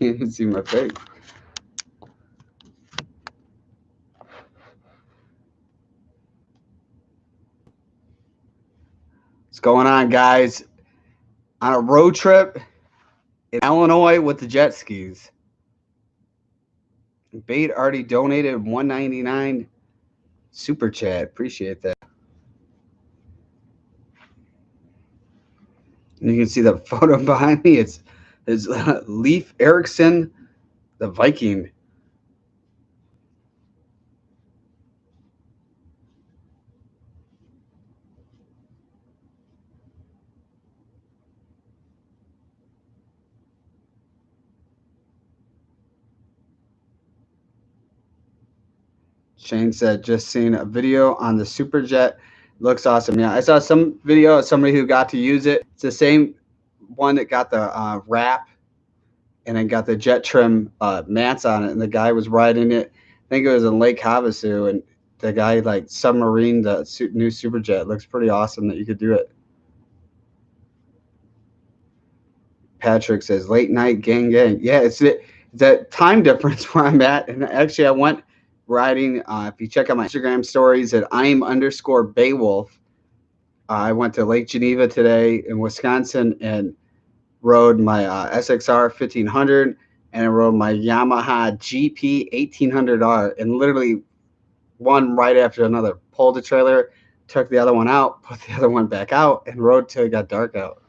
can't even see my face. What's going on, guys? On a road trip in Illinois with the jet skis. Bait already donated $1.99 super chat. Appreciate that. And you can see the photo behind me. It's Leif Erikson, the Viking. Shane said, just seen a video on the Superjet. Looks awesome. Yeah, I saw some video of somebody who got to use it. It's the same one that got the wrap and then got the jet trim mats on it. And the guy was riding it. I think it was in Lake Havasu. And the guy like submarined the new Superjet. It looks pretty awesome that you could do it. Patrick says, late night gang. Yeah, it's that time difference where I'm at. And actually, I went riding. If you check out my Instagram stories at I'm_Beowulf, I went to Lake Geneva today in Wisconsin and rode my SXR 1500 and I rode my Yamaha GP 1800R and literally one right after another. Pulled the trailer, took the other one out, put the other one back out, and rode till it got dark out.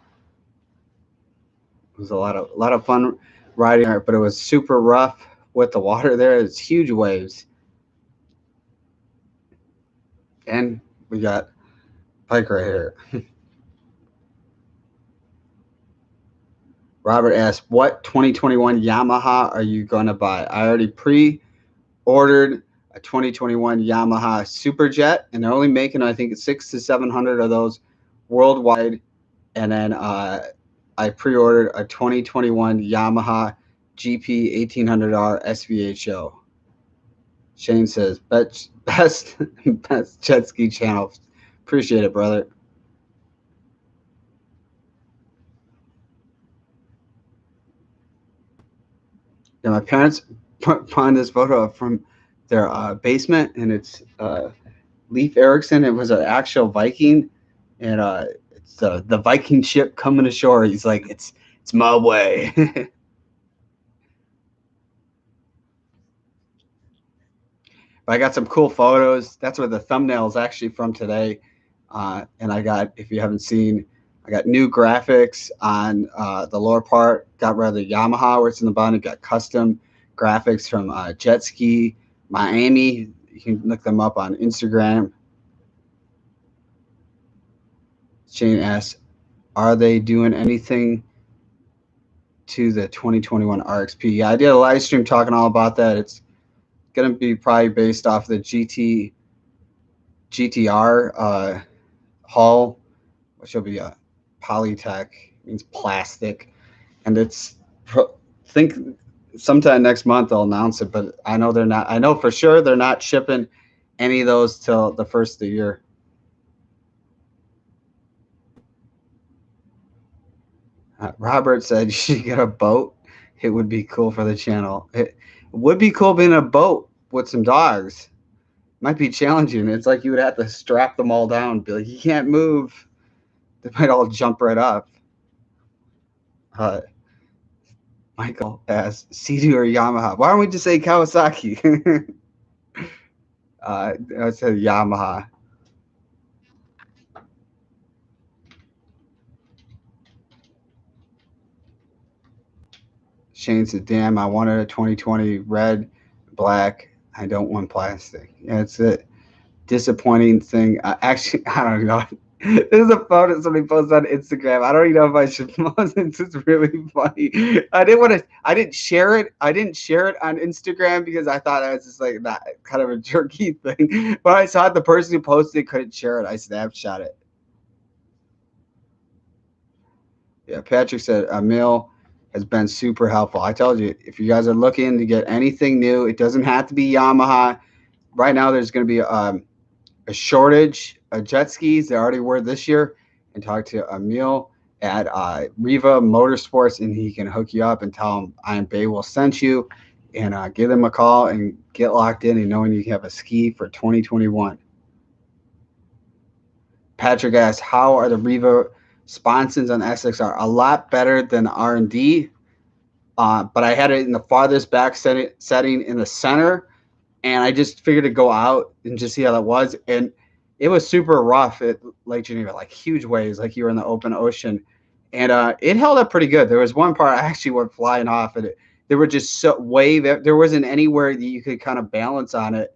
It was a lot of fun riding there, but it was super rough with the water there. It's huge waves. And we got Pike right here. Robert asked, what 2021 Yamaha are you going to buy? I already pre-ordered a 2021 Yamaha Superjet, and they're only making, I think, 600 to 700 of those worldwide. And then I pre-ordered a 2021 Yamaha GP 1800R SVHO. Shane says, best jet ski channel. Appreciate it, brother. Yeah, my parents found this photo from their basement, and it's Leif Erikson. It was an actual Viking, and it's the Viking ship coming ashore. He's like, it's my way. But I got some cool photos. That's where the thumbnail is actually from today. And I got, if you haven't seen, I got new graphics on the lower part. Got rid of the Yamaha where it's in the bottom. Got custom graphics from Jet Ski Miami. You can look them up on Instagram. Shane asks, are they doing anything to the 2021 RXP? Yeah, I did a live stream talking all about that. It's going to be probably based off the GTR hull, which will be a Polytech, means plastic, and it's think sometime next month they'll announce it, but I know they're not. I know for sure they're not shipping any of those till the first of the year. Robert said you should get a boat. It would be cool for the channel. It would be cool being in a boat with some dogs. Might be challenging. It's like you would have to strap them all down. Be like, you can't move. They might all jump right up. Michael asks, Sea-Doo or Yamaha? Why don't we just say Kawasaki? I said Yamaha. Shane said, damn, I wanted a 2020 red, black. I don't want plastic. Yeah, it's a disappointing thing. Actually, I don't know. This is a photo somebody posted on Instagram. I don't even know if I should post it. It's really funny. I didn't share it. I didn't share it on Instagram because I thought it was just like that kind of a jerky thing. But I saw the person who posted it couldn't share it. I snapshot it. Yeah, Patrick said Emil has been super helpful. I told you, if you guys are looking to get anything new, it doesn't have to be Yamaha. Right now, there's going to be a shortage of jet skis. They already were this year. And talk to Emil at Riva Motorsports, and he can hook you up and tell him I am Beowulf sent you, and give them a call and get locked in and knowing you have a ski for 2021. Patrick asks, how are the Riva sponsons on SXR? A lot better than R&D, but I had it in the farthest back setting in the center, and I just figured to go out and just see how that was. And it was super rough at Lake Geneva, like huge waves, like you were in the open ocean. And it held up pretty good. There was one part I actually went flying off, and there were just so wave. There wasn't anywhere that you could kind of balance on it.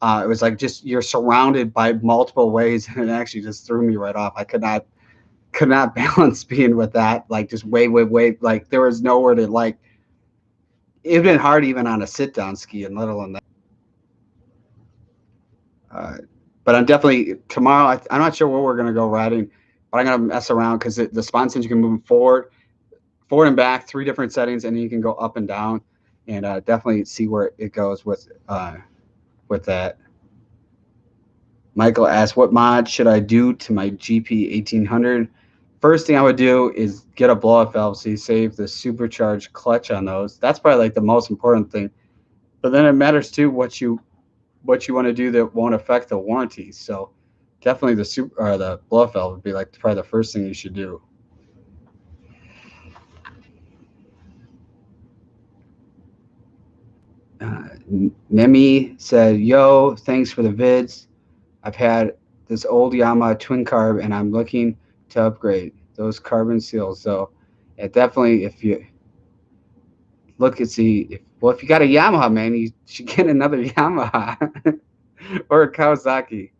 It was like just you're surrounded by multiple waves, and it actually just threw me right off. I could not balance being with that, like just wave. Like there was nowhere to like. It'd been hard even on a sit down ski, and let alone that. But I'm definitely tomorrow. I'm not sure where we're gonna go riding, but I'm gonna mess around because the sponsons you can move forward and back, 3 different settings, and you can go up and down, and definitely see where it goes with that. Michael asked, what mod should I do to my GP 1800? First thing I would do is get a blow-off valve so you save the supercharged clutch on those. That's probably like the most important thing. But then it matters too what you want to do that won't affect the warranty. So definitely the blow-off valve would be like probably the first thing you should do. Nemi said, yo, thanks for the vids. I've had this old Yamaha twin carb and I'm looking to upgrade those carbon seals. So it definitely, if you look and see, if you got a Yamaha, man, you should get another Yamaha or a Kawasaki.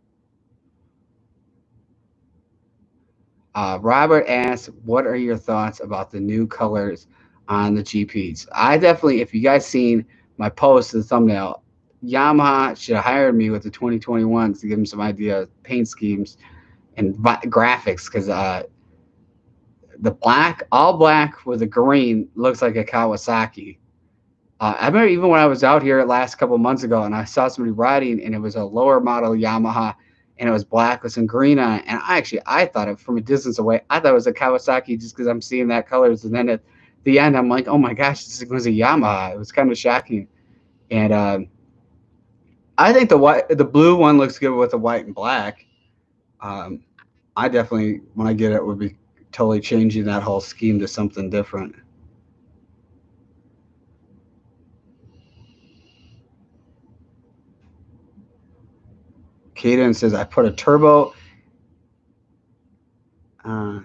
Robert asks, what are your thoughts about the new colors on the GPs? I definitely, if you guys seen my post, the thumbnail, Yamaha should have hired me with the 2021s to give them some idea of paint schemes and graphics, because the black, all black with the green looks like a Kawasaki. I remember even when I was out here last couple months ago and I saw somebody riding and it was a lower model Yamaha and it was black with some green on it. And I thought it from a distance away, I thought it was a Kawasaki just because I'm seeing that colors. And then at the end, I'm like, oh my gosh, this was a Yamaha. It was kind of shocking. And I think the blue one looks good with the white and black. I definitely, when I get it, would be totally changing that whole scheme to something different. Caden says, I put a turbo.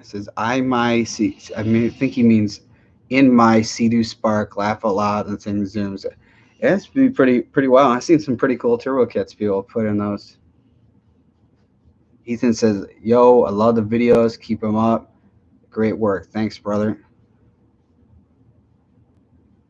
Says, I think he means in my Sea-Doo Spark, laugh out loud, and thing zooms. Yeah, it's pretty well. I've seen some pretty cool turbo kits people put in those. Ethan says, yo, I love the videos. Keep them up. Great work. Thanks, brother.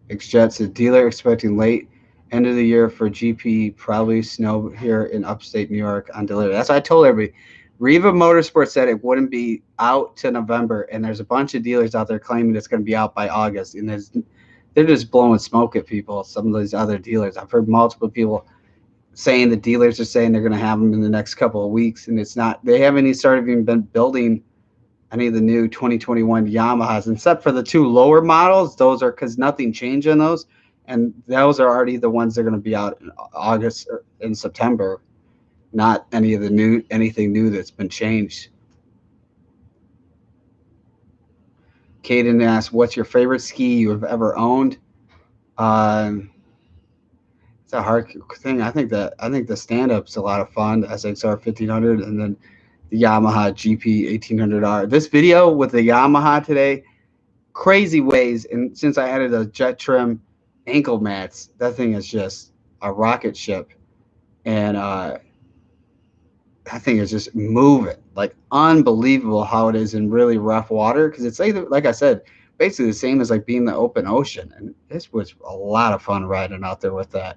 XJet says, dealer expecting late end of the year for GP, probably snow here in upstate New York on delivery. That's what I told everybody. Riva Motorsports said it wouldn't be out to November, and there's a bunch of dealers out there claiming it's going to be out by August, and they're just blowing smoke at people. Some of these other dealers, I've heard multiple people saying the dealers are saying they're going to have them in the next couple of weeks, and it's not. They haven't even been building any of the new 2021 Yamahas, except for the 2 lower models. Those are because nothing changed on those, and those are already the ones that are going to be out in August or in September. Not anything new that's been changed. Caden asks, what's your favorite ski you have ever owned? It's a hard thing. I think the stand-up's a lot of fun, the SXR 1500, and then the Yamaha GP 1800R. This video with the Yamaha today, crazy ways, and since I added a jet trim ankle mats, that thing is just a rocket ship. And that thing is just moving, like unbelievable how it is in really rough water, because it's like I said, basically the same as like being in the open ocean. And this was a lot of fun riding out there with that.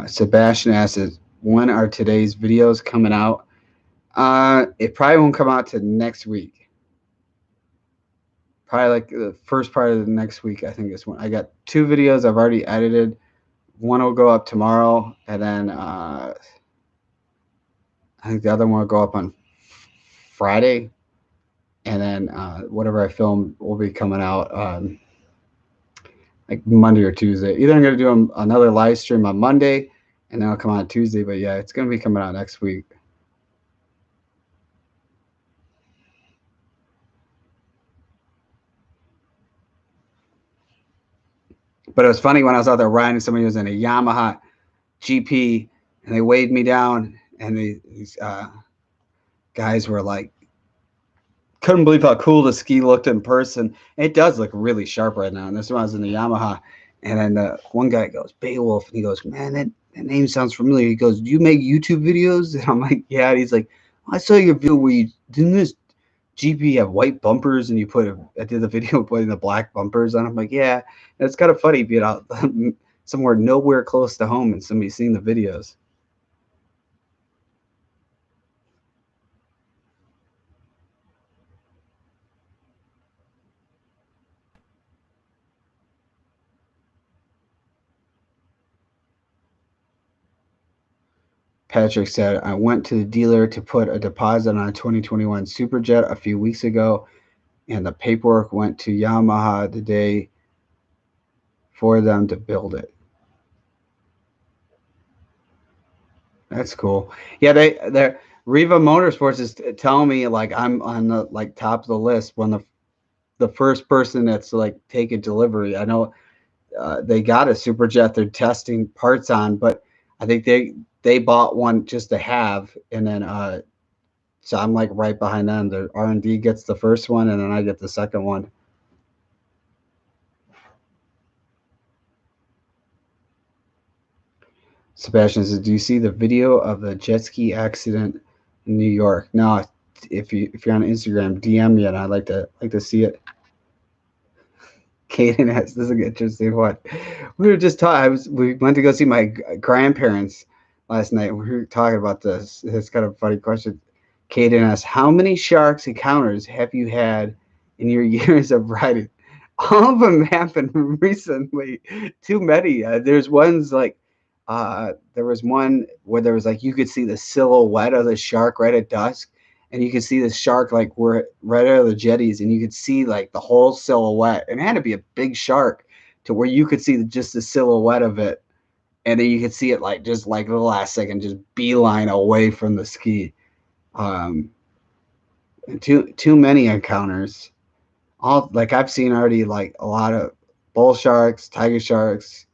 Sebastian asks, when are today's videos coming out? It probably won't come out to next week. Probably like the first part of the next week, I think is when. I got 2 videos I've already edited. One will go up tomorrow, and then I think the other one will go up on Friday, and then whatever I film will be coming out like Monday or Tuesday. Either I'm gonna do another live stream on Monday, and then I'll come out Tuesday. But yeah, it's gonna be coming out next week. But it was funny when I was out there riding. Somebody was in a Yamaha GP, and they waved me down, and these guys were like, couldn't believe how cool the ski looked in person. It does look really sharp right now. And this one was in the Yamaha, and then one guy goes Beowulf, and he goes, "Man, that name sounds familiar." He goes, "Do you make YouTube videos?" And I'm like, "Yeah." And he's like, "I saw your video where you didn't this GP have white bumpers, and I did the video putting the black bumpers on." I'm like, "Yeah." And it's kind of funny being out somewhere nowhere close to home and somebody seeing the videos. Patrick said, "I went to the dealer to put a deposit on a 2021 Superjet a few weeks ago, and the paperwork went to Yamaha the day for them to build it." That's cool. Yeah, they're Riva Motorsports is telling me like I'm on the like top of the list when the first person that's like taking delivery. I know they got a Superjet they're testing parts on, but I think they bought one just to have, and then so I'm like right behind them. The R&D gets the first one, and then I get the second one. Sebastian says, "Do you see the video of the jet ski accident in New York?" No, if you're on Instagram, DM me, and I'd like to see it. Kaden has this is an interesting one. We were just talking. We went to go see my grandparents last night. We were talking about this. It's kind of a funny question. Kaden asks, "How many sharks encounters have you had in your years of riding?" All of them happened recently. Too many. There's ones like there was one where there was like you could see the silhouette of the shark right at dusk, and you could see the shark like we're right out of the jetties, and you could see like the whole silhouette. And it had to be a big shark to where you could see just the silhouette of it, and then you could see it like just like the last second just beeline away from the ski. Um, too many encounters. All like I've seen already like a lot of bull sharks, tiger sharks,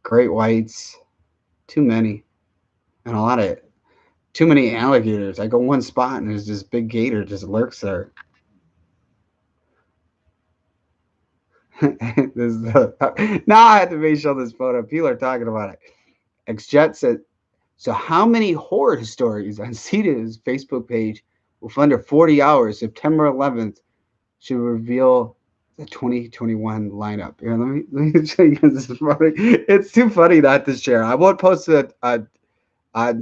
great whites. Too many, and a lot of too many alligators. I go one spot and there's this big gator just lurks there. Now I have to show this photo. People are talking about it. XJet said, "So how many horror stories on CETA's Facebook page with under 40 hours, September 11th, should reveal the 2021 lineup?" Here, let me show you. This is funny. It's too funny not to share. I won't post it on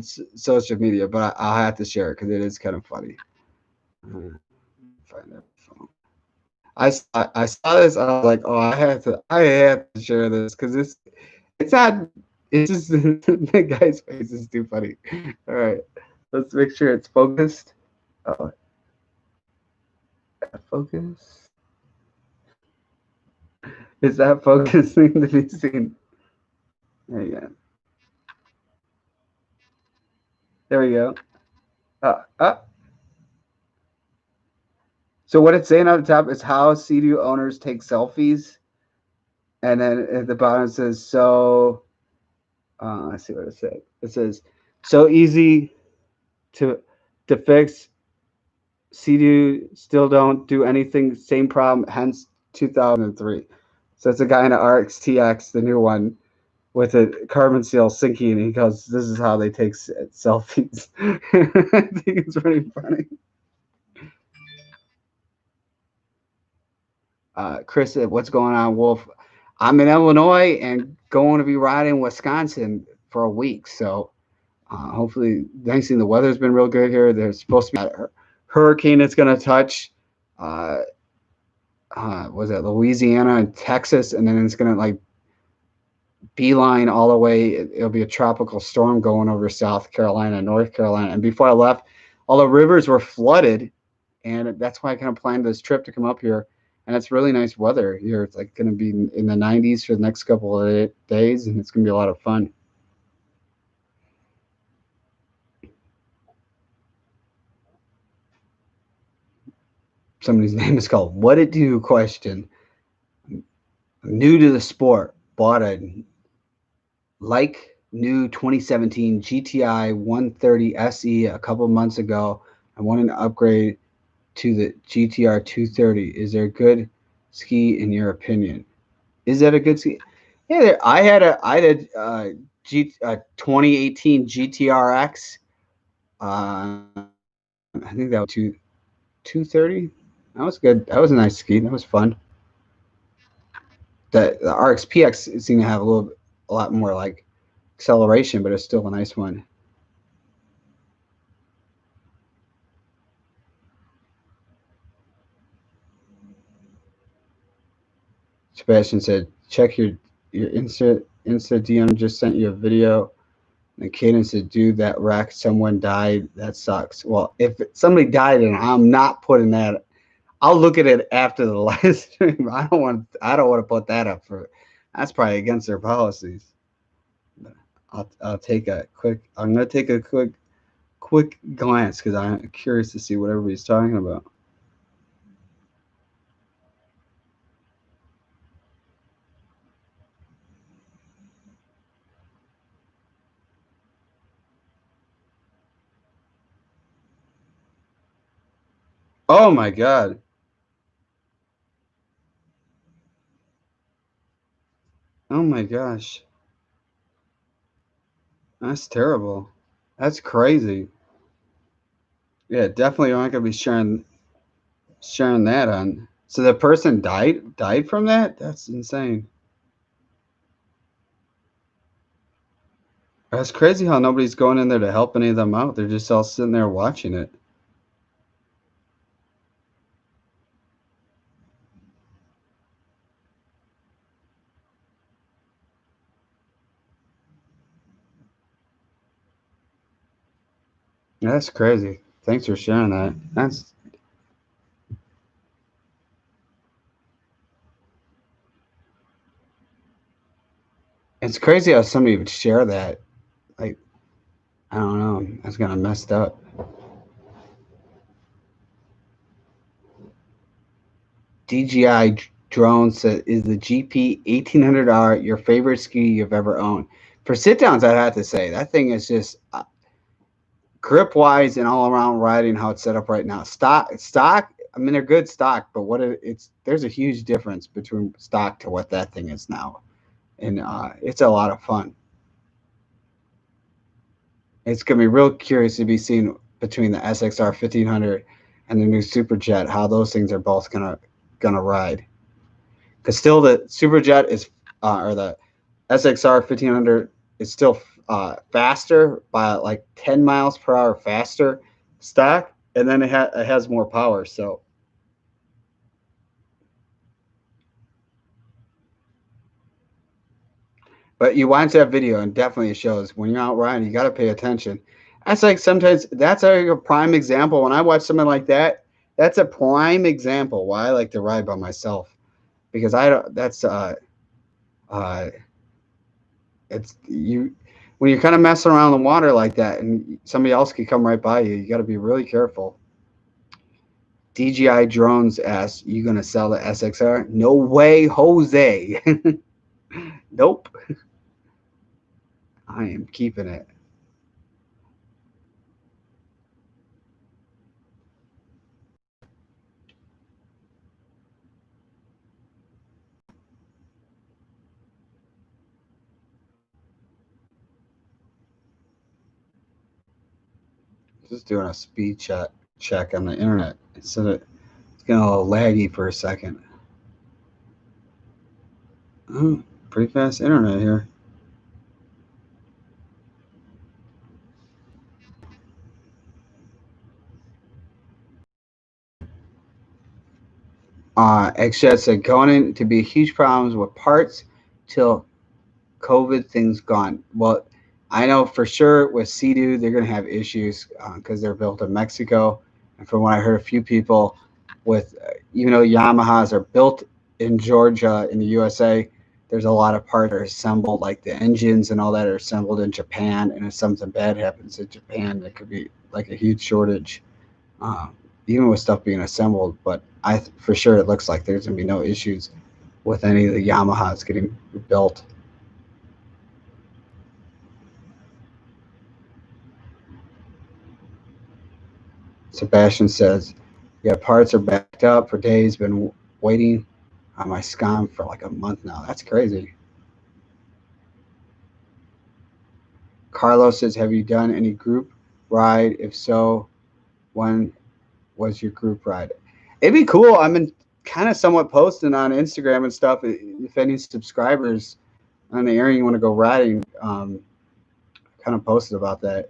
social media, but I'll have to share it because it is kind of funny. Find that phone. I saw this. I was like, "Oh, I have to share this because it's not. It's just the guy's face is too funny." All right, let's make sure it's focused. Oh, focus. Is that focusing to be seen? There you go. There we go. Uh, uh. So what it's saying on the top is how Sea-Doo owners take selfies, and then at the bottom it says so. Let's see what it says. It says so easy to fix. Sea-Doo still don't do anything. Same problem. Hence 2003. So it's a guy in an RXTX, the new one, with a carbon steel sinking, and he goes, "This is how they take selfies." I think it's pretty funny. Chris, what's going on, Wolf? I'm in Illinois and going to be riding Wisconsin for a week. So hopefully, nice thing the weather's been real good here. There's supposed to be a hurricane that's going to touch. Uh, was it Louisiana and Texas, and then it's going to like beeline all the way. It'll be a tropical storm going over South Carolina, North Carolina. And before I left, all the rivers were flooded, and that's why I kind of planned this trip to come up here. And it's really nice weather here. It's like going to be in the 90s for the next couple of days, and it's going to be a lot of fun. Somebody's name is called What It Do question. New to the sport, bought a new 2017 GTI 130 SE a couple months ago. I wanted to upgrade to the GTR 230. Is there a good ski in your opinion? Is that a good ski? Yeah, I had a 2018 GTRX. I think that was 230. That was good. That was a nice ski. That was fun. The RXPX seemed to have a lot more like acceleration, but it's still a nice one. Sebastian said, check your Insta DM just sent you a video. And Kaden said, dude, that wreck, someone died. That sucks. Well, if somebody died and I'm not putting that, I'll look at it after the live stream. I don't want to put that up for. That's probably against their policies. But I'll take a quick. I'm gonna take a quick glance because I'm curious to see what everybody's talking about. Oh my god. Oh my gosh. That's terrible. That's crazy. Yeah, definitely not gonna be sharing that on. So the person died from that? That's insane. That's crazy how nobody's going in there to help any of them out. They're just all sitting there watching it. That's crazy. Thanks for sharing that. It's crazy how somebody would share that. Like, I don't know. That's kind of messed up. DJI drone said, "Is the GP 1800R your favorite ski you've ever owned?" For sit downs, I'd have to say that thing is just grip wise and all around riding how it's set up right now. Stock. I mean, they're good stock, but it's there's a huge difference between stock to what that thing is now, and it's a lot of fun. It's gonna be real curious to be seen between the SXR 1500 and the new Superjet how those things are both gonna ride. Because still the Superjet is or the SXR 1500 is still faster by like 10 miles per hour faster stock, and then it has more power. So, but you watch that video and definitely it shows when you're out riding, you got to pay attention. That's like sometimes that's like a prime example. When I watch something like that, that's a prime example why I like to ride by myself because I don't. That's uh, it's you when you're kind of messing around the water like that and somebody else could come right by you. You got to be really careful. DJI drones asks, you gonna sell the SXR? No way, Jose. Nope. I am keeping it. Just doing a speed check on the internet. It's getting a little laggy for a second. Oh, pretty fast internet here. XJet said going in to be huge problems with parts till COVID thing's gone. Well, I know for sure with Sea-Doo, they're going to have issues because they're built in Mexico. And from what I heard, a few people with, even though Yamahas are built in Georgia, in the USA, there's a lot of parts that are assembled, like the engines and all that are assembled in Japan. And if something bad happens in Japan, there could be like a huge shortage, even with stuff being assembled. But for sure, it looks like there's going to be no issues with any of the Yamahas getting built. Sebastian says, yeah, parts are backed up for days. Been waiting on my scom for like a month now. That's crazy. Carlos says, have you done any group ride? If so, when was your group ride? It'd be cool. I've been kind of somewhat posting on Instagram and stuff. If any subscribers on the area you want to go riding, kind of posted about that.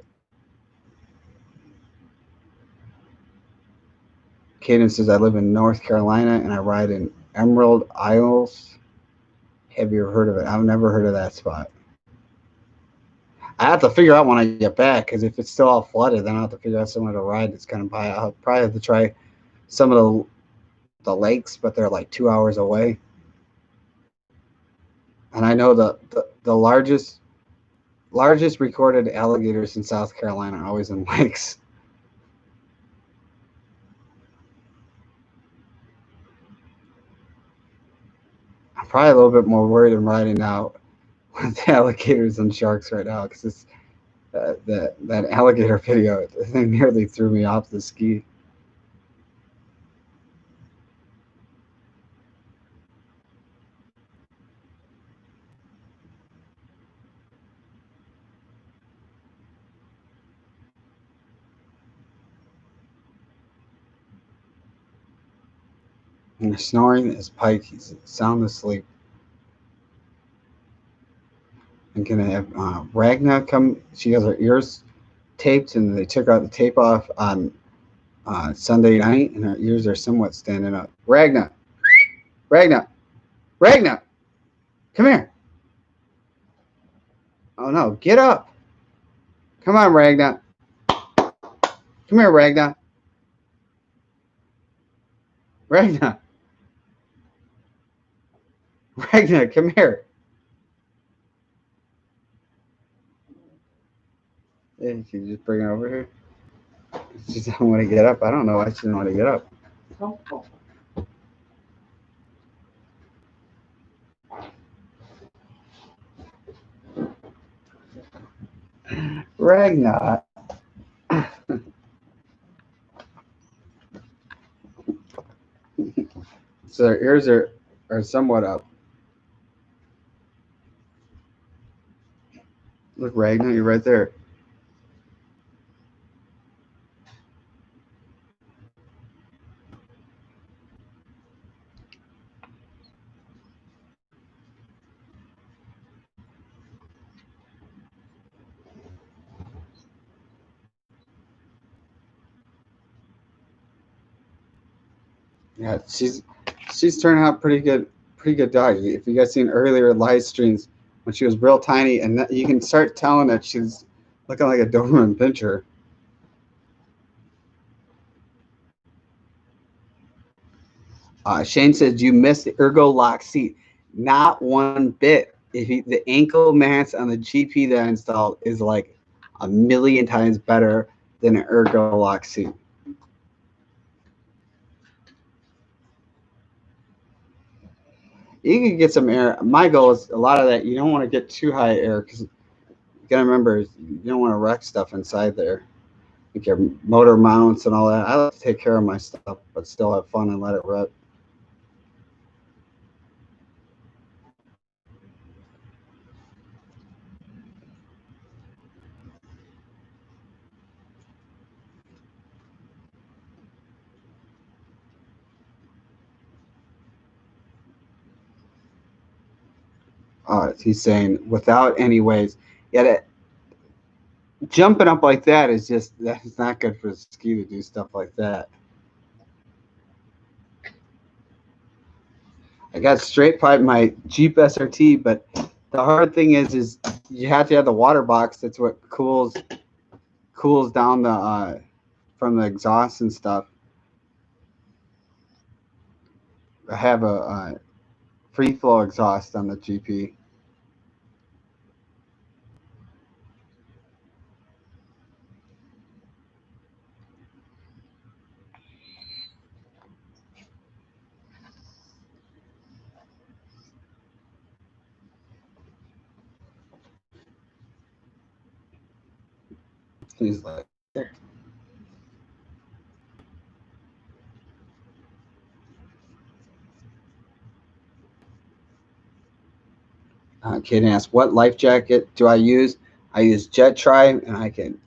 Caden says, I live in North Carolina and I ride in Emerald Isles. Have you ever heard of it? I've never heard of that spot. I have to figure out when I get back, because if it's still all flooded, then I'll have to figure out somewhere to ride that's kind of by. I'll probably have to try some of the lakes, but they're like 2 hours away. And I know the largest recorded alligators in South Carolina are always in lakes. I'm probably a little bit more worried in riding out with alligators and sharks right now, because that alligator video, the thing nearly threw me off the ski. And snoring is Pike. He's sound asleep. I'm gonna have Ragna come. She has her ears taped, and they took out the tape off on Sunday night, and her ears are somewhat standing up. Ragna, Ragna, Ragna, come here. Oh no, get up. Come on, Ragna. Come here, Ragna. Ragna. Ragna, come here. Hey, she just bring her over here. She doesn't want to get up. I don't know why she doesn't want to get up. Ragna. So her ears are somewhat up. Look, Ragna, you're right there. Yeah, she's turning out pretty good dog. If you guys seen earlier live streams when she was real tiny, and you can start telling that she's looking like a Doberman Pinscher. Shane says you missed the Ergo lock seat. Not one bit. The ankle mats on the GP that I installed is like a million times better than an Ergo lock seat. You can get some air. My goal is a lot of that. You don't want to get too high air, because you gotta remember you don't want to wreck stuff inside there, like your motor mounts and all that. I like to take care of my stuff, but still have fun and let it rip. He's saying without any waves. Yeah, jumping up like that is that's not good for the ski to do stuff like that. I got straight pipe my Jeep SRT, but The hard thing is you have to have the water box. That's what cools down the from the exhaust and stuff. I have a free flow exhaust on the GP. He's like, Kid asked, what life jacket do I use? I use Jet Tribe, and I can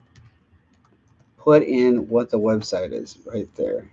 put in what the website is right there.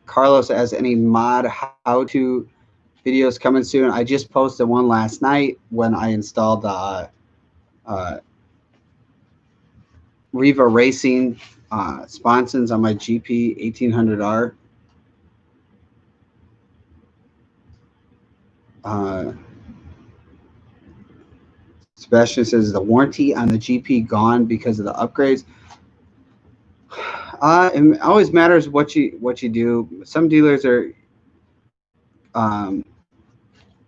Carlos has any mod how-to videos coming soon. I just posted one last night when I installed the Riva Racing sponsons on my GP 1800R. Sebastian says the warranty on the GP gone because of the upgrades. It always matters what you do. Some dealers are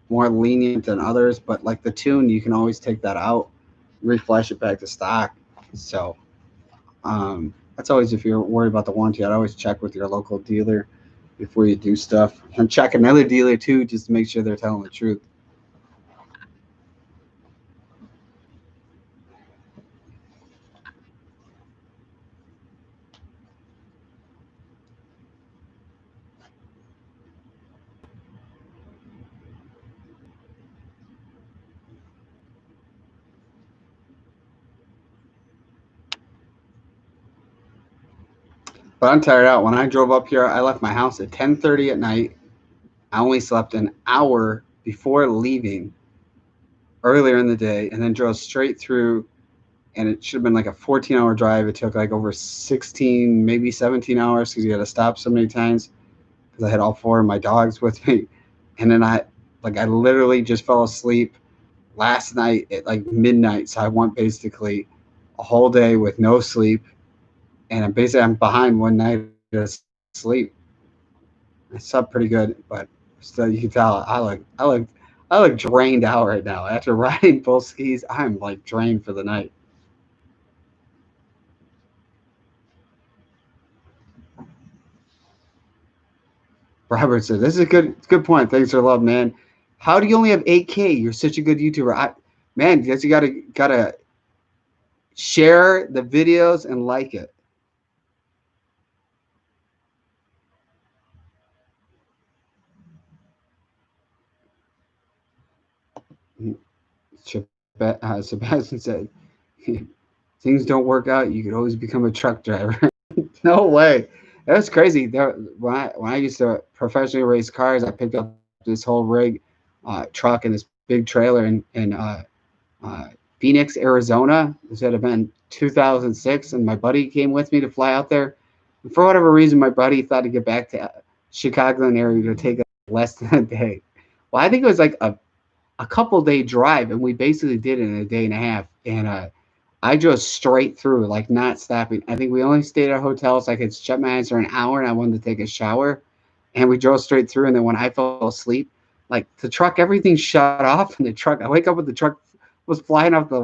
more lenient than others, but like the tune, you can always take that out, reflash it back to stock. So that's always, if you're worried about the warranty, I'd always check with your local dealer before you do stuff, and check another dealer too, just to make sure they're telling the truth. But I'm tired out. When I drove up here, I left my house at 10:30 at night. I only slept an hour before leaving earlier in the day, and then drove straight through. And it should have been like a 14-hour drive. It took like over 16, maybe 17 hours because you had to stop so many times because I had all four of my dogs with me. And then I literally just fell asleep last night at like midnight. So I went basically a whole day with no sleep, and I'm behind one night of sleep. I slept pretty good, but still, you can tell I look drained out right now after riding both skis. I'm like drained for the night. Robert said, "This is a good point. Thanks for love, man. How do you only have 8K? You're such a good YouTuber. Man, guess you gotta share the videos and like it." Sebastian said, "Things don't work out. You could always become a truck driver." No way. That's crazy. When I used to professionally race cars, I picked up this whole rig, truck, and this big trailer in uh, Phoenix, Arizona. This had been 2006, and my buddy came with me to fly out there. And for whatever reason, my buddy thought to get back to Chicagoland area to take less than a day. Well, I think it was like a couple day drive, and we basically did it in a day and a half. And I drove straight through, like not stopping. I think we only stayed at hotels so I could shut my eyes for an hour, and I wanted to take a shower. And we drove straight through. And then when I fell asleep, like the truck, everything shut off, and the truck. I wake up with the truck was flying off the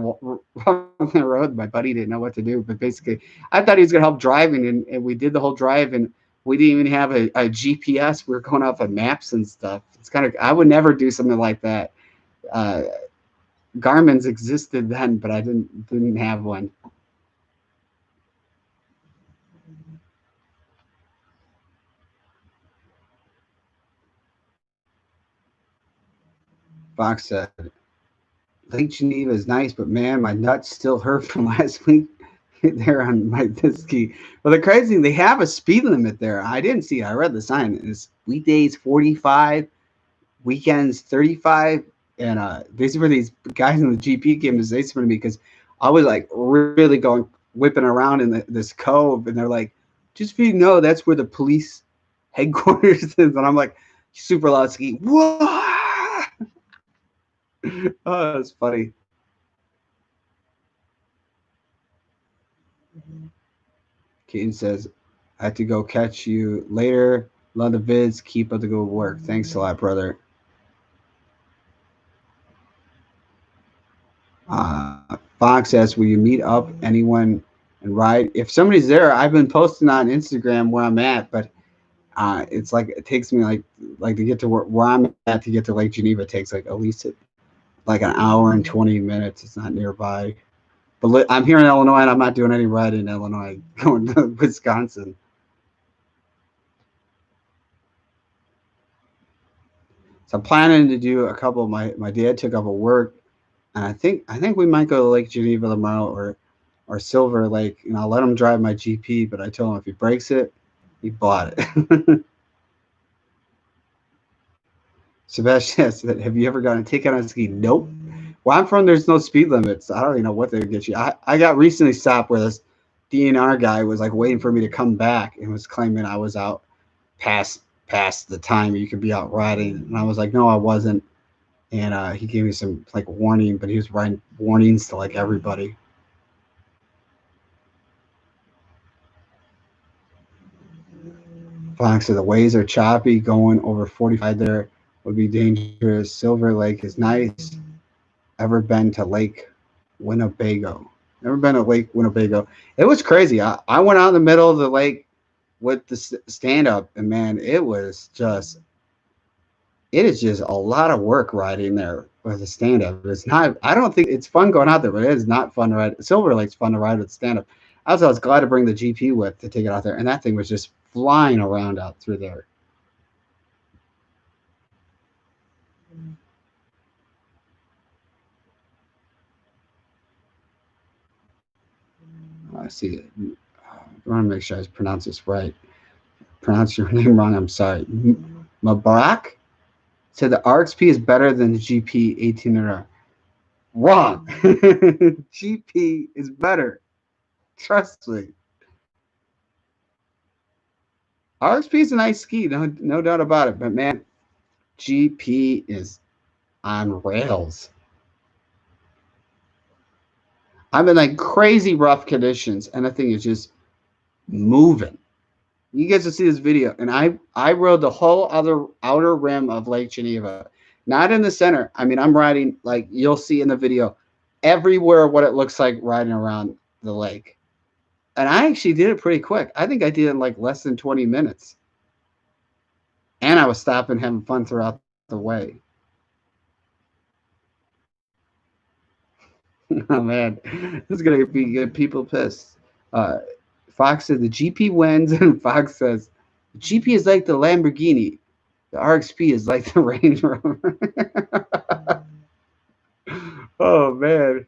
road. My buddy didn't know what to do, but basically, I thought he was gonna help driving, and we did the whole drive, and we didn't even have a GPS. We were going off of maps and stuff. It's kind of I would never do something like that. Uh, Garmin's existed then, but I didn't have one. Fox said, Lake Geneva is nice, but man, my nuts still hurt from last week. They're on my ski. Well, the crazy thing, they have a speed limit there. I didn't see it. I read the sign. It's weekdays 45, weekends 35. And basically, these guys in the GP game is they to me because I was like really going whipping around in this cove, and they're like, just so you know, that's where the police headquarters is. And I'm like, super loud ski. Whoa! Oh, that's funny. Keaton says, I have to go catch you later. Love the vids. Keep up the good work. Thanks a lot, brother. Fox asks, will you meet up anyone and ride? If somebody's there, I've been posting on Instagram where I'm at, but it's like it takes me like to get to where I'm at to get to Lake Geneva takes like at least like an hour and 20 minutes. It's not nearby. But I'm here in Illinois, and I'm not doing any riding in Illinois. Going to Wisconsin. So I'm planning to do a couple. My dad took up a work, and I think we might go to Lake Geneva tomorrow or Silver Lake. And I'll let him drive my GP, but I told him if he breaks it, he bought it. Sebastian said, "Have you ever gotten a ticket on a ski?" Nope. Where I'm from, there's no speed limits. I don't even know what they would get you. I got recently stopped where this DNR guy was like waiting for me to come back and was claiming I was out past the time you could be out riding, and I was like, no, I wasn't. And he gave me some like warning, but he was writing warnings to like everybody. Fox said the waves are choppy. Going over 45 there would be dangerous. Silver Lake is nice. Ever been to Lake Winnebago? Never been to Lake Winnebago. It was crazy. I went out in the middle of the lake with the stand up, and man, it is just a lot of work riding there with a stand up. It's not. I don't think it's fun going out there, but it is not fun to ride. Silver Lake's fun to ride with stand up. I was glad to bring the GP with to take it out there, and that thing was just flying around out through there. I see it. I want to make sure I pronounce this right. Pronounce your name wrong. I'm sorry. Mabarak said the RXP is better than the GP 1800R. Wrong. GP is better. Trust me. RXP is a nice ski, no doubt about it. But man, GP is on rails. I'm in like crazy rough conditions, and the thing is just moving. You guys will see this video, and I rode the whole other outer rim of Lake Geneva, not in the center. I mean, I'm riding like you'll see in the video, everywhere what it looks like riding around the lake. And I actually did it pretty quick. I think I did it in like less than 20 minutes. And I was stopping, having fun throughout the way. Oh man, this is gonna be good. People pissed. Uh, Fox said the GP wins, and Fox says the GP is like the Lamborghini, the RXP is like the Range Rover. Oh man,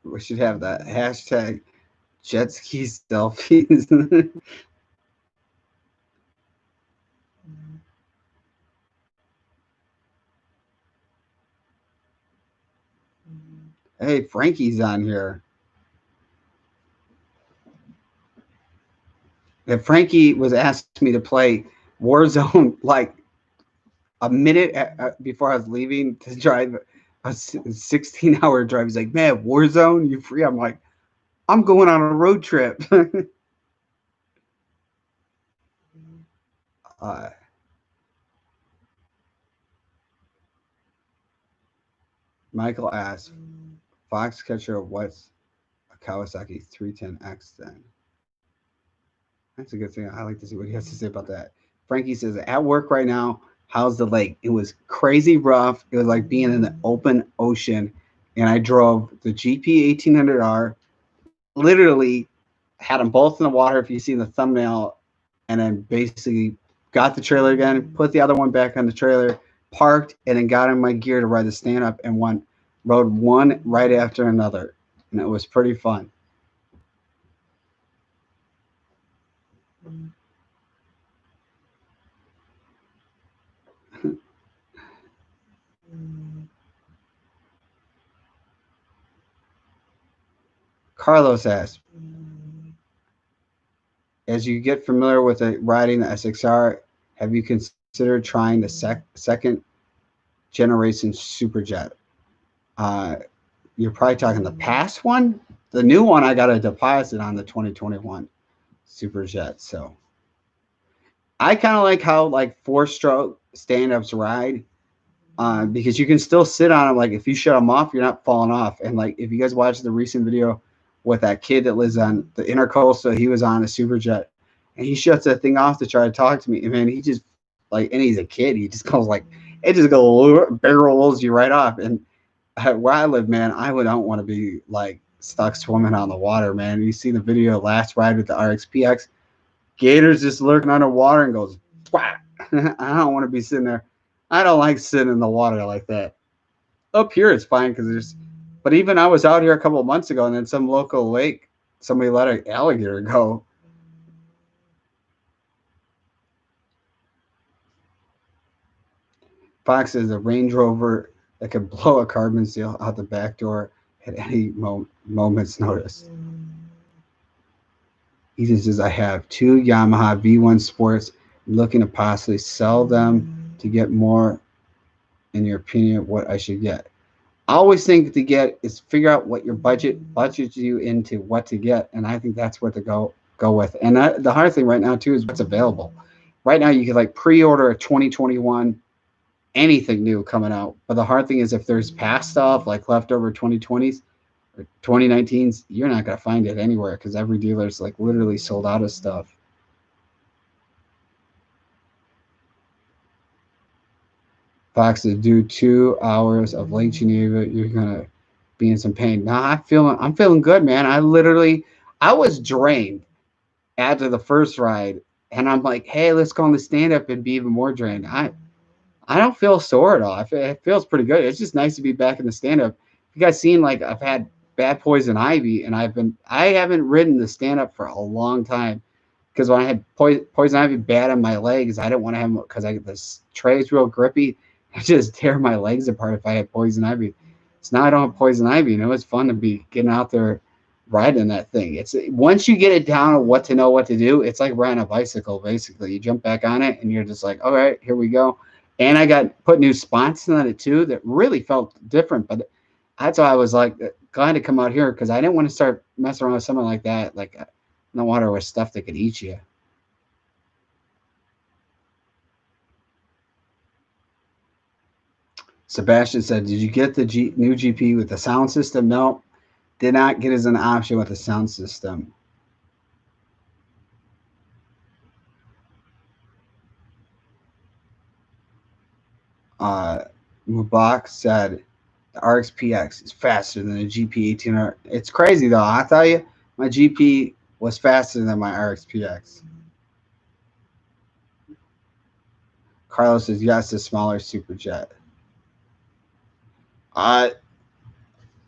we should have that hashtag jet ski selfies. Hey, Frankie's on here. If Frankie was asked me to play Warzone like a minute before I was leaving to drive a 16-hour drive. He's like, man, Warzone, you free? I'm like, I'm going on a road trip. uh, Michael asks, Foxcatcher, what's a Kawasaki 310X then? That's a good thing. I like to see what he has to say about that. Frankie says, at work right now, how's the lake? It was crazy rough. It was like being in the open ocean. And I drove the GP 1800R, literally had them both in the water, if you see the thumbnail, and then basically got the trailer again, put the other one back on the trailer, parked, and then got in my gear to ride the stand up and rode one right after another. And it was pretty fun. Carlos asked, as you get familiar with riding the SXR, have you considered trying the second generation Superjet? Uh, you're probably talking the past one. The new one, I got a deposit on the 2021 Superjet. So I kind of like how like 4-stroke stand-ups ride, because you can still sit on them. Like if you shut them off, you're not falling off. And like if you guys watch the recent video with that kid that lives on the intercoastal, he was on a Superjet, and he shuts that thing off to try to talk to me. And man, he just like, and he's a kid. He just goes like, it just goes barrels you right off. And where I live, man, don't want to be like stuck swimming on the water, man. You see the video last ride with the RXPX, Gator's just lurking underwater and goes, whack. I don't want to be sitting there. I don't like sitting in the water like that. Up here, it's fine because but even I was out here a couple of months ago, and then some local lake, somebody let an alligator go. Fox is a Range Rover that could blow a carbon seal out the back door at any moment's notice. Ethan says, I have 2 Yamaha V1 Sports. I'm looking to possibly sell them to get more. In your opinion, what I should get? I always think to get is figure out what your budgets you into what to get, and I think that's what to go with. And the hard thing right now too is what's available. Right now, you can like pre-order a 2021 anything new coming out, but the hard thing is if there's past stuff like leftover 2020s or 2019s, you're not gonna find it anywhere because every dealer's like literally sold out of stuff. Fox, to do 2 hours of Lake Geneva, you're gonna be in some pain. Nah, I'm feeling good, man. I was drained after the first ride, and I'm like, hey, let's go on the stand up and be even more drained. I don't feel sore at all. It feels pretty good. It's just nice to be back in the stand up. You guys seen like I've had bad poison ivy, and I haven't ridden the stand up for a long time. Because when I had poison ivy bad on my legs, I didn't want to have them because this tray's real grippy. I just tear my legs apart if I had poison ivy. So now I don't have poison ivy. It's fun to be getting out there riding that thing. It's once you get it down on what to know what to do, it's like riding a bicycle basically. You jump back on it and you're just like, all right, here we go. And I got put new sponsons on it too that really felt different. But that's why I was like glad to come out here because I didn't want to start messing around with something like that, like in the water with stuff that could eat you. Sebastian said, did you get the new GP with the sound system? No, did not get as an option with the sound system. Mubak said, the RXPX is faster than the GP 1800. It's crazy, though. I tell you, my GP was faster than my RXPX. Carlos says, yes, the smaller Superjet.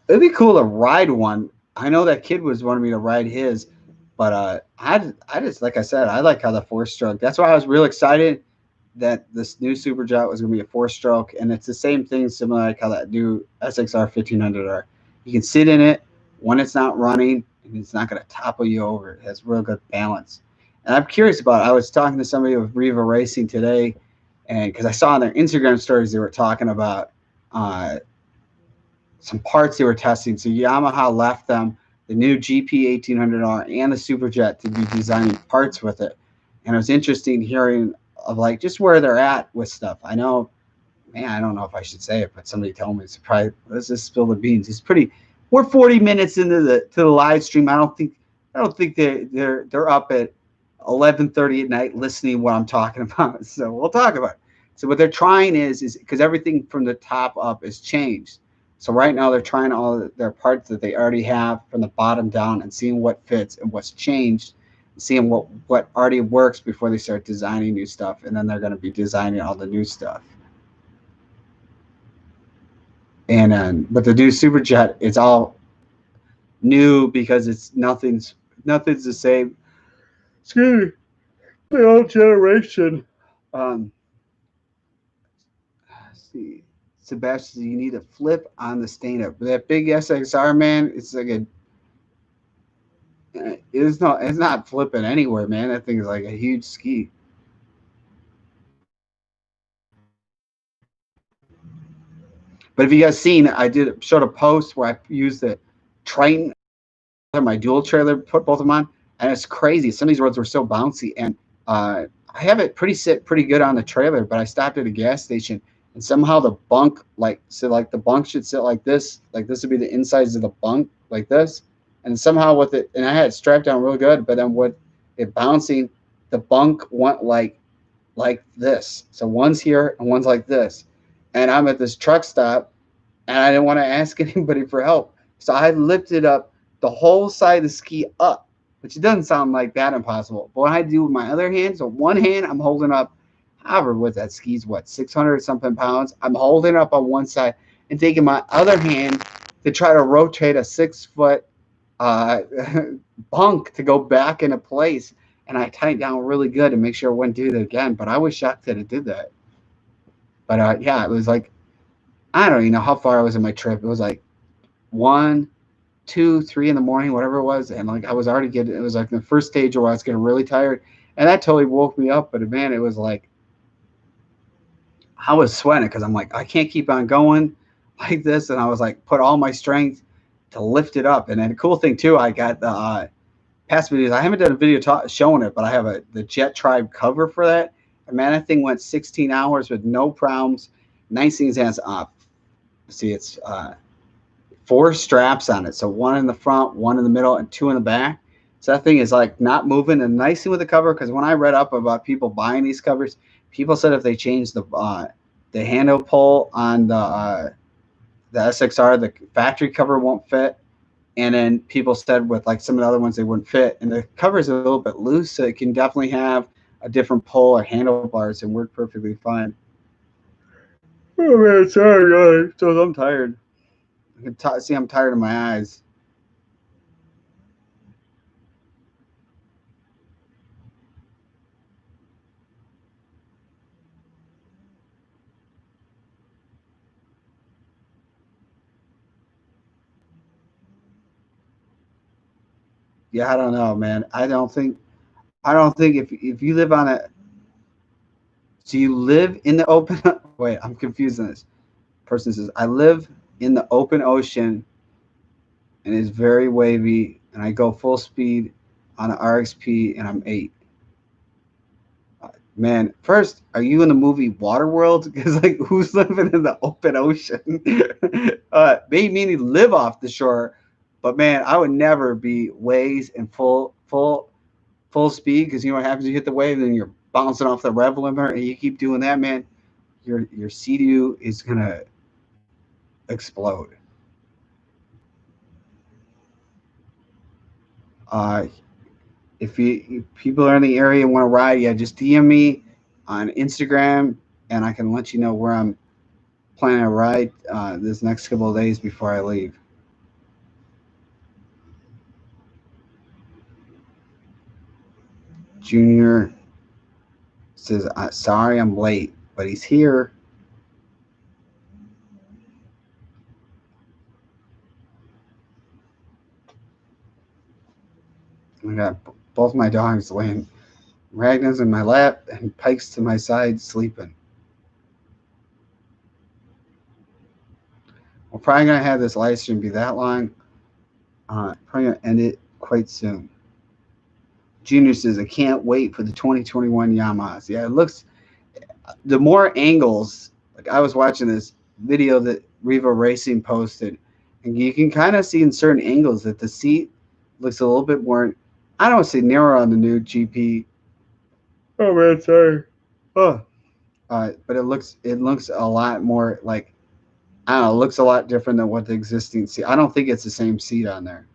It'd be cool to ride one. I know that kid was wanting me to ride his, but I just like I said, I like how the 4-stroke. That's why I was real excited that this new Superjet was going to be a 4-stroke, and it's the same thing, similar like how that new SXR 1500 are. You can sit in it when it's not running, and it's not going to topple you over. It has real good balance. And I'm curious about it. I was talking to somebody with Riva Racing today, and because I saw on their Instagram stories they were talking about some parts they were testing. So Yamaha left them the new GP 1800R and the Superjet to be designing parts with it. And it was interesting hearing of like just where they're at with stuff. I know, man, I don't know if I should say it, but somebody told me it's probably, let's just spill the beans. It's pretty. We're 40 minutes into the live stream. I don't think they're up at 11:30 at night listening to what I'm talking about. So we'll talk about it. So what they're trying is because everything from the top up is changed. So right now they're trying all their parts that they already have from the bottom down and seeing what fits and what's changed. seeing what already works before they start designing new stuff, and then they're going to be designing all the new stuff. And but the new Superjet, it's all new because it's nothing's the same. Excuse me, the old generation. Let's see, Sebastian, you need to flip on the stand up. That big SXR, man, it's like a it's not flipping anywhere, man. That thing is like a huge ski. But if you guys seen, I showed a post where I used the Triton, my dual trailer, put both of them on, and it's crazy. Some of these roads were so bouncy, and I have it pretty good on the trailer, but I stopped at a gas station, and somehow the bunk, like the bunk should sit like this would be the insides of the bunk, like this, and somehow with it, and I had it strapped down real good, but then with it bouncing, the bunk went like this. So one's here and one's like this, and I'm at this truck stop, and I didn't want to ask anybody for help. So I lifted up the whole side of the ski up, which doesn't sound like that impossible. But what I do with my other hand, so one hand I'm holding up, however, what that ski's, 600 something pounds. I'm holding up on one side and taking my other hand to try to rotate a 6 foot uh, bunk to go back into place. And I tightened down really good to make sure it wouldn't do it again. But I was shocked that it did that. But yeah, it was like, I don't even know how far I was in my trip. It was like 1, 2, 3 in the morning, whatever it was, and like I was already getting. It was like the first stage where I was getting really tired, and that totally woke me up. But man, it was like I was sweating because I'm like I can't keep on going like this, and I was like put all my strength to lift it up. And then the cool thing too, I got the past videos. I haven't done a video showing it, but I have the Jet Tribe cover for that. And man, that thing went 16 hours with no problems. Nice things has see it's 4 straps on it. So one in the front, one in the middle, and 2 in the back. So that thing is like not moving. And the nice thing with the cover, because when I read up about people buying these covers, people said if they change the handle pull on the SXR, the factory cover won't fit. And then people said with like some of the other ones they wouldn't fit. And the cover is a little bit loose, so it can definitely have a different pull or handlebars and work perfectly fine. Oh man, sorry guys. So I'm tired. I can see I'm tired of my eyes. Yeah, I don't know, man. I don't think if you live on a so you live in the open wait, I'm confusing this. Person says, I live in the open ocean and it's very wavy and I go full speed on an RXP and I'm 8. Man, first, are you in the movie Waterworld? Because like, who's living in the open ocean? Maybe meaning live off the shore, but man, I would never be waves and full speed because you know what happens? You hit the wave, and you're bouncing off the rev limiter, and you keep doing that, man. Your CDU is gonna explode. Uh, if people are in the area and want to ride, yeah, just DM me on Instagram, and I can let you know where I'm planning to ride this next couple of days before I leave. Junior says, "Sorry, I'm late, but he's here." I got both my dogs laying. Ragnar's in my lap and Pike's to my side sleeping. We're probably gonna have this live stream be that long. Probably gonna end it quite soon. Junior says, I can't wait for the 2021 Yamahas. Yeah, it looks, the more angles, like I was watching this video that Riva Racing posted, and you can kind of see in certain angles that the seat looks a little bit more, I don't want to say narrow on the new GP. Oh man, sorry. Oh. But it looks a lot more like, I don't know, it looks a lot different than what the existing seat. I don't think it's the same seat on there.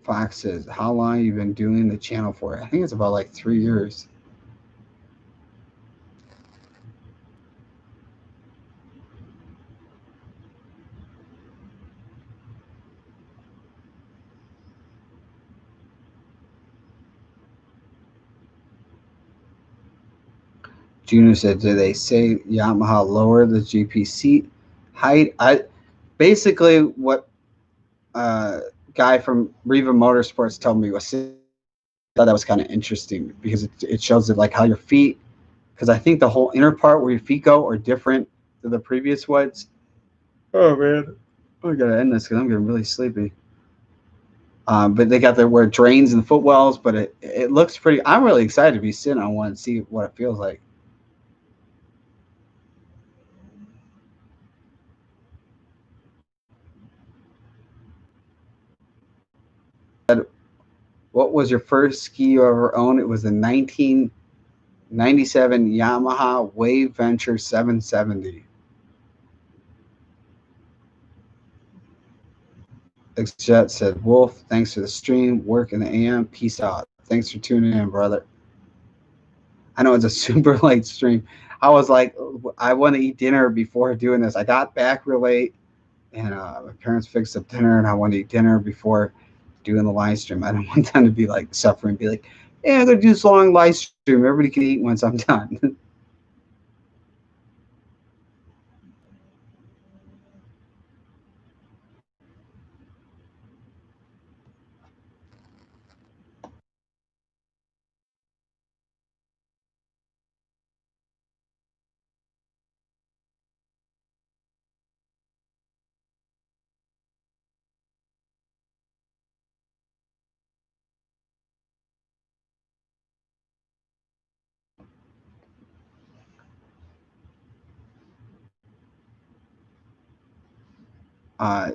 Fox says, how long you been doing the channel for? I think it's about like 3 years. Junior said, do they say Yamaha lower the GP seat height? I basically what guy from Riva Motorsports told me was, I thought that was kind of interesting because it shows it like how your feet, because I think the whole inner part where your feet go are different than the previous ones. Oh man, I gotta end this because I'm getting really sleepy. But they got the where it drains and the footwells, but it looks pretty. I'm really excited to be sitting on one and see what it feels like. What was your first ski you ever owned? It was a 1997 Yamaha Wave Venture 770. Jet said, Wolf, thanks for the stream. Work in the AM. Peace out. Thanks for tuning in, brother. I know it's a super late stream. I was like, I want to eat dinner before doing this. I got back real late, and my parents fixed up dinner, and I want to eat dinner before doing the live stream. I don't want them to be like suffering, be like, yeah, I'm going to do this long live stream. Everybody can eat once I'm done.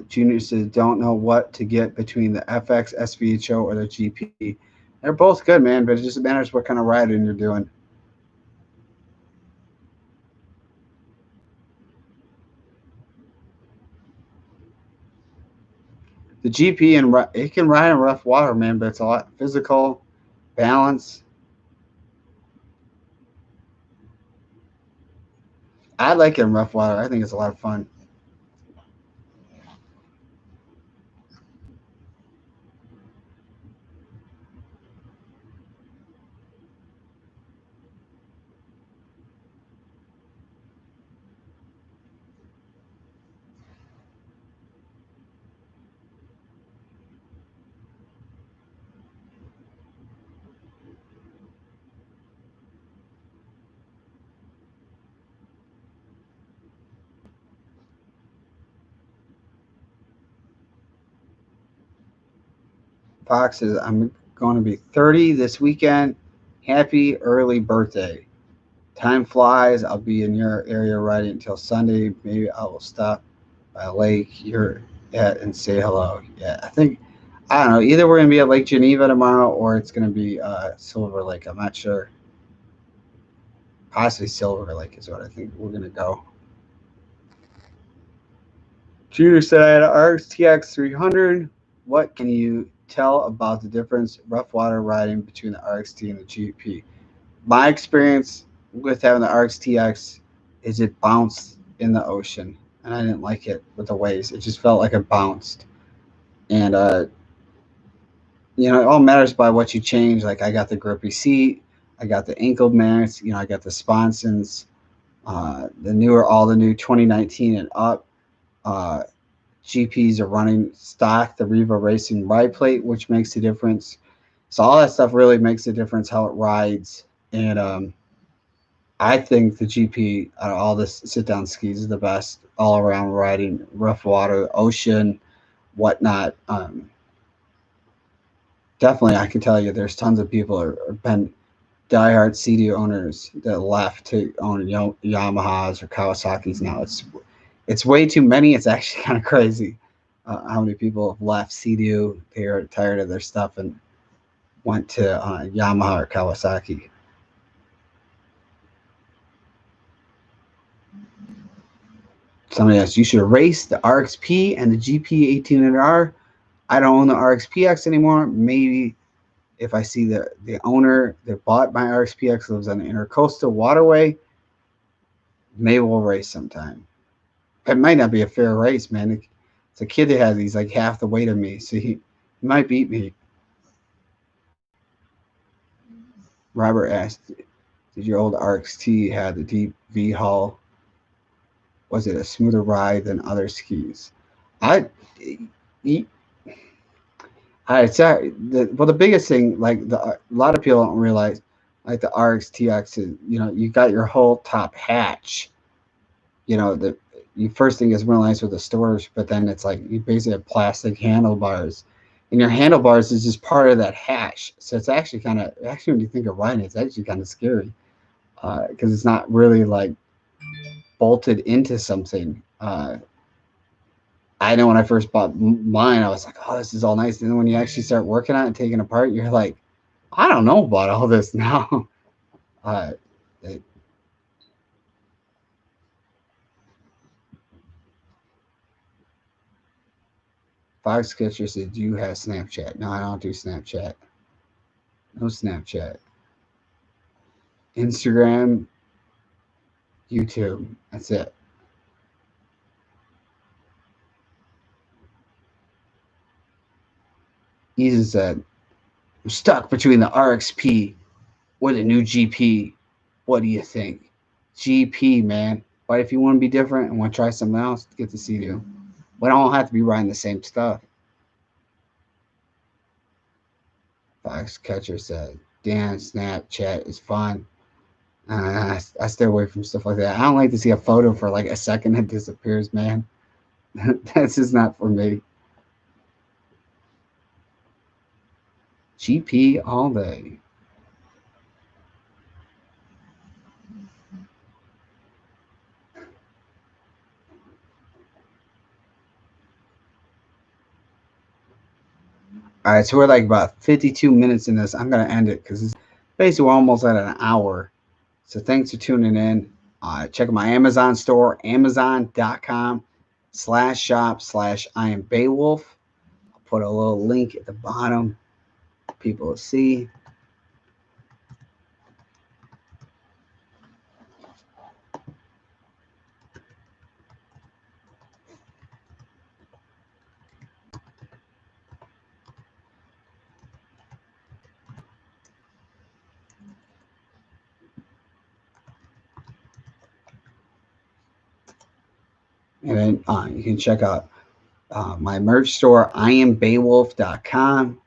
Junior says, don't know what to get between the FX, SVHO, or the GP. They're both good, man, but it just matters what kind of riding you're doing. The GP, and it can ride in rough water, man, but it's a lot physical, balance. I like it in rough water. I think it's a lot of fun. Fox says, I'm going to be 30 this weekend. Happy early birthday. Time flies. I'll be in your area riding until Sunday. Maybe I will stop by a lake you're at and say hello. Yeah, I don't know. Either we're going to be at Lake Geneva tomorrow or it's going to be Silver Lake. I'm not sure. Possibly Silver Lake is what I think we're going to go. Junior said I had an RTX 300. What can you tell about the difference rough water riding between the RXT and the GP? My experience with having the RXTX is it bounced in the ocean, and I didn't like it with the waves. It just felt like it bounced, and it all matters by what you change. Like I got the grippy seat, I got the ankle mats, I got the sponsons, all the new 2019 and up. Uh, GPs are running stock, the Riva Racing ride plate, which makes a difference. So all that stuff really makes a difference how it rides. And I think the GP out of all this sit down skis is the best all around riding, rough water, ocean, whatnot. Definitely, I can tell you there's tons of people who have been diehard CD owners that left to own Yamahas or Kawasaki's now. It's way too many. It's actually kind of crazy how many people have left CDU. They are tired of their stuff and went to Yamaha or Kawasaki. Somebody else, you should race the RXP and the GP 1800R. I don't own the RXPX anymore. Maybe if I see the owner that bought my RXPX lives on the Intercoastal Waterway, maybe we'll race sometime. It might not be a fair race, man. It's a kid that has he's like half the weight of me, so he might beat me. Robert asked, "Did your old RXT have the deep V hull? Was it a smoother ride than other skis?" I, it's the biggest thing like a lot of people don't realize like the RXTX is you got your whole top hatch. The you first thing is realize with the stores, but then it's like you basically have plastic handlebars, and your handlebars is just part of that hatch. So it's actually actually when you think of riding, it's actually kind of scary because it's not really like bolted into something. I know when I first bought mine, I was like, "Oh, this is all nice." And then when you actually start working on it and taking it apart, you're like, "I don't know about all this now." uh, it, Foxcatcher said, "Do you have Snapchat?" No, I don't do Snapchat. No Snapchat. Instagram, YouTube. That's it. Ethan said, "I'm stuck between the RXP or the new GP. What do you think?" GP, man. But if you want to be different and want to try something else, get to see you. We don't have to be riding the same stuff. Foxcatcher said, "Dan, Snapchat is fun. I stay away from stuff like that. I don't like to see a photo for like a second and disappears, man. That's just not for me." GP all day. All right, so we're like about 52 minutes in this. I'm gonna end it because it's basically we're almost at an hour. So thanks for tuning in. Check out my Amazon store, amazon.com/shop/I am Beowulf. I'll put a little link at the bottom. People will see. And then you can check out my merch store, IamBeowulf.com.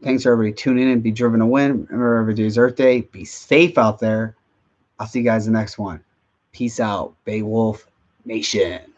Thanks for everybody tuning in. Be driven to win. Remember, every day's Earth Day. Be safe out there. I'll see you guys in the next one. Peace out, Beowulf Nation.